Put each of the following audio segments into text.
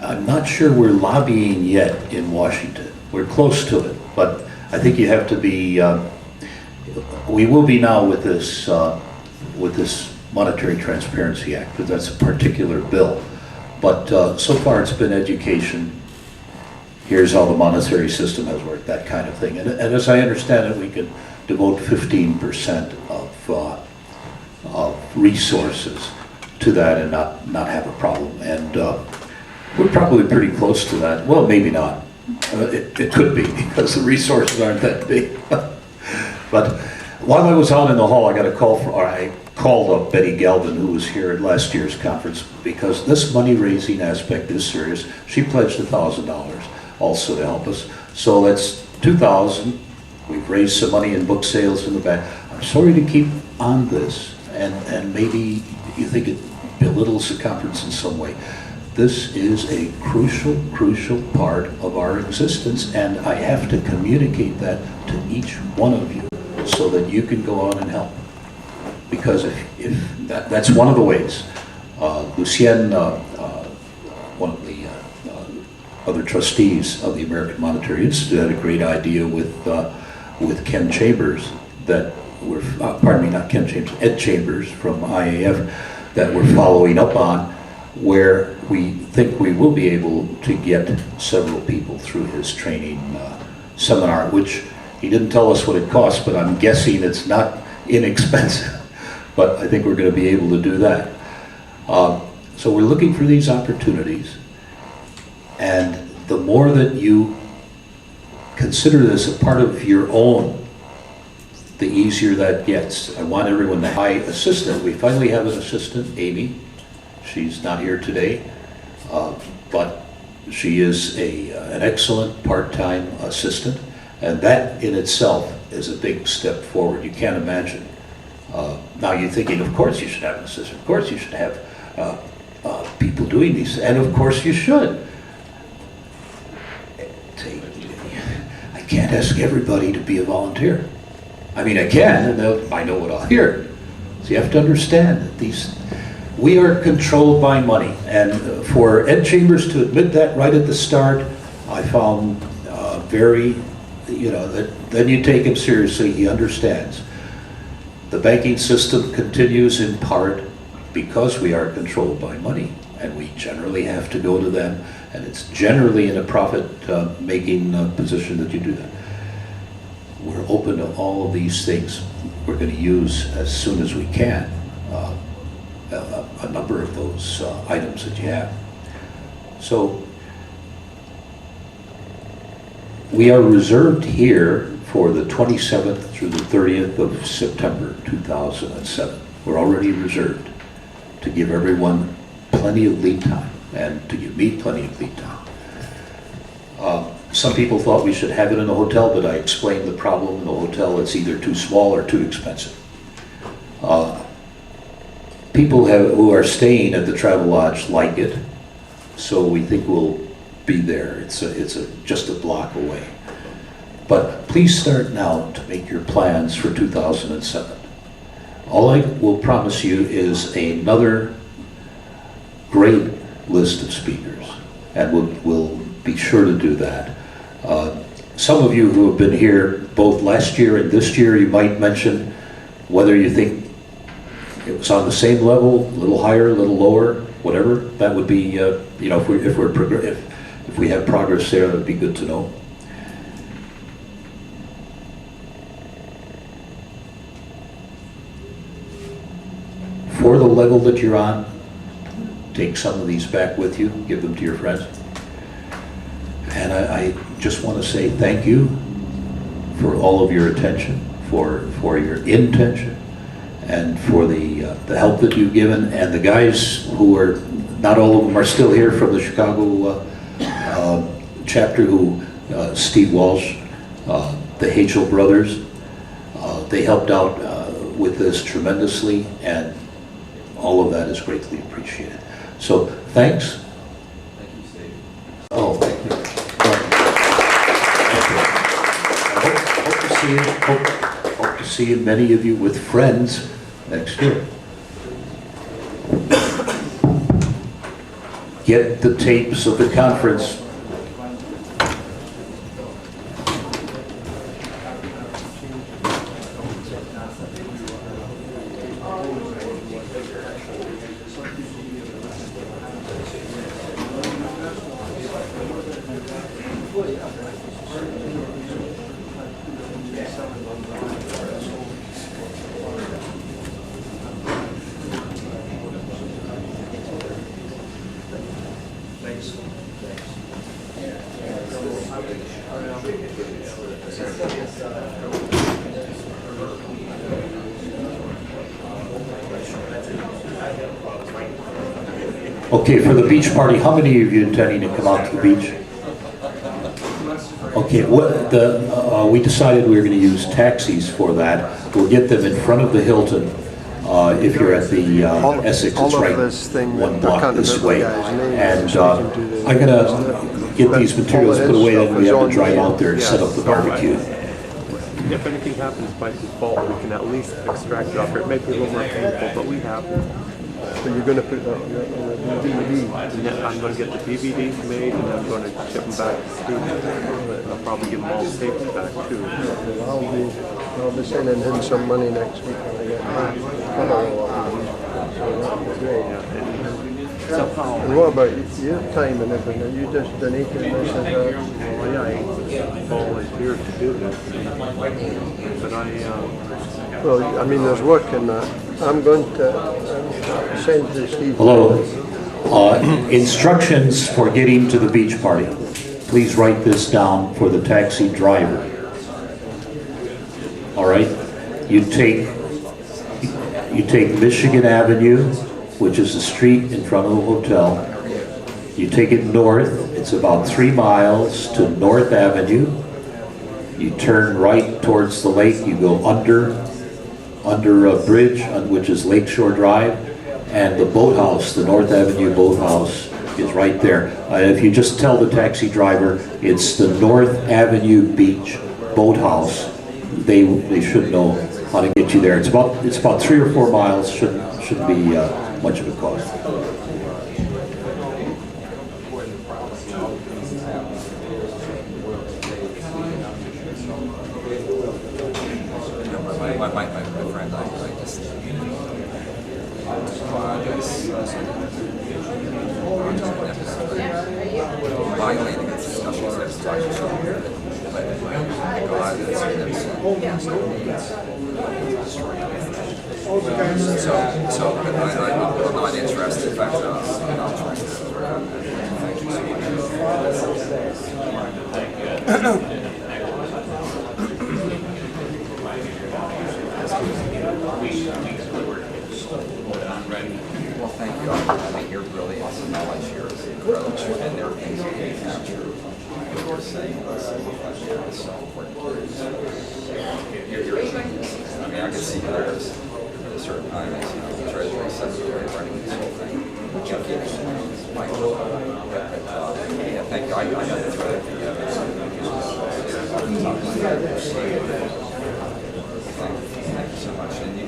I'm not sure we're lobbying yet in Washington. We're close to it, but I think you have to be, we will be now with this Monetary Transparency Act, because that's a particular bill. But so far it's been education. Here's how the monetary system has worked, that kind of thing. And as I understand it, we can devote 15% of resources to that and not have a problem. And we're probably pretty close to that. Well, maybe not. It could be, because the resources aren't that big. But while I was out in the hall, I got a call I called up Betty Galvin, who was here at last year's conference, because this money-raising aspect is serious. She pledged $1,000 also to help us. So that's $2,000. We've raised some money in book sales in the back. I'm sorry to keep on this, and maybe you think it belittles the conference in some way. This is a crucial part of our existence, and I have to communicate that to each one of you so that you can go on and help. Because if that's one of the ways. Lucien, one of the other trustees of the American Monetary Institute, had a great idea with Ken Chambers that we're, pardon me, not Ken Chambers, Ed Chambers from IAF, that we're following up on, where we think we will be able to get several people through his training seminar, which he didn't tell us what it costs, but I'm guessing it's not inexpensive. But I think we're going to be able to do that. So we're looking for these opportunities, and the more that you consider this a part of your own, the easier that gets. I want everyone to hire an assistant. We finally have an assistant, Amy. She's not here today, but she is an excellent part-time assistant, and that in itself is a big step forward. You can't imagine. Now you're thinking, of course you should have an assistant, of course you should have people doing these, and of course you should. I can't ask everybody to be a volunteer. I mean, I can, and I know what I'll hear. So you have to understand that we are controlled by money, and for Ed Chambers to admit that right at the start, I found very, then you take him seriously, he understands. The banking system continues in part because we are controlled by money, and we generally have to go to them, and it's generally in a profit-making position that you do that. We're open to all of these things. We're going to use as soon as we can a number of those items that you have. So we are reserved here for the 27th through the 30th of September 2007. We're already reserved to give everyone plenty of lead time and to give me plenty of lead time. Some people thought we should have it in a hotel, but I explained the problem in the hotel. It's either too small or too expensive. People who are staying at the Travel Lodge like it, so we think we'll be there. It's just a block away. But please start now to make your plans for 2007. All I will promise you is another great list of speakers, and we'll be sure to do that. Some of you who have been here both last year and this year, you might mention whether you think it was on the same level, a little higher, a little lower, whatever. That would be, if we have progress there, that would be good to know. For the level that you're on, take some of these back with you, give them to your friends. And I just want to say thank you for all of your attention, for your intention, and for the help that you've given. And the guys who are, not all of them are still here from the Chicago chapter, who, Steve Walsh, the Hagel brothers, they helped out with this tremendously, and all of that is greatly appreciated. So thanks. Thank you, Steve. Oh, thank you. Hope to see you, many of you with friends next year. get the tapes of the conference. Okay, for the beach party, how many of you intending to come out to the beach? Okay, we decided we were going to use taxis for that. We'll get them in front of the Hilton. If you're at the Essex, it's right one block this way. And I'm going to get these materials put away, then we have to drive out there and set up the barbecue. If anything happens by default, we can at least extract it off here. It may be a little more painful, but we have it. So you're going to put that on the DVD? And then I'm going to get the DVDs made, and I'm going to ship them back to students. I'll probably give them all the tapes back too. I'll be sending him some money next week when I get back. So that'll be great. And what about your time and everything? Are you just donating this and that? Well, yeah, I volunteered to do this, but Well, I mean, there's work in that. I'm going to send to Steve. Hello. Instructions for getting to the beach party. Please write this down for the taxi driver. All right. You take Michigan Avenue, which is the street in front of the hotel. You take it north. It's about 3 miles to North Avenue. You turn right towards the lake. You go under a bridge, which is Lakeshore Drive, and the boathouse, the North Avenue boathouse, is right there. If you just tell the taxi driver it's the North Avenue Beach boathouse, they should know how to get you there. It's about 3 or 4 miles. Shouldn't be much of a cost. My friend, I just violating its discussions as so but I'm not interested. In fact, I'm not trying to. Thank you so much. Well, thank you. I think your brilliance and knowledge here is incredible, and there are things you can capture. What you're saying is so important. You're a genius. I mean, I can see there's at a certain time as the Treasury Secretary running this whole thing. Yeah, thank you. I know the thread together. Thank you so much, and you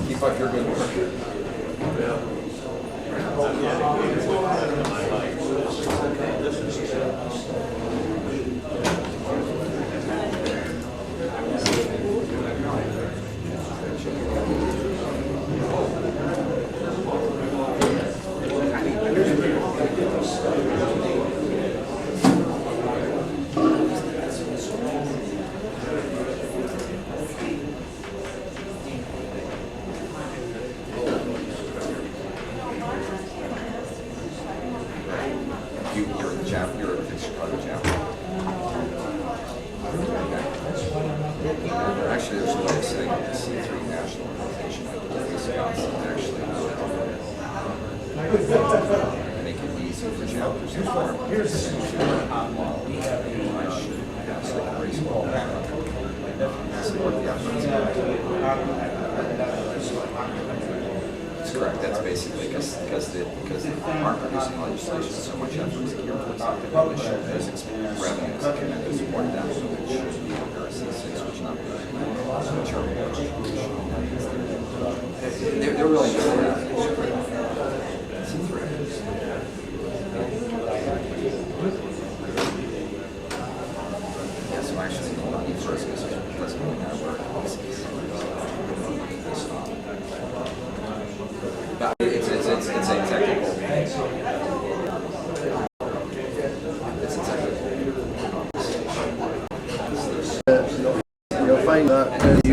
keep up your good work. You're a Chicago chaplain. Actually, there's a way of saying the C3 national organization, like Wisconsin, actually make it easy for chaplains to form. That's correct. That's basically because they aren't producing legislation, so much effort is geared towards the issue. There's revenue is tremendous more down, which should be comparison six, which not really charitable contribution. They're really doing that. It's a threat. But it's a technical. It's a technical. You'll find that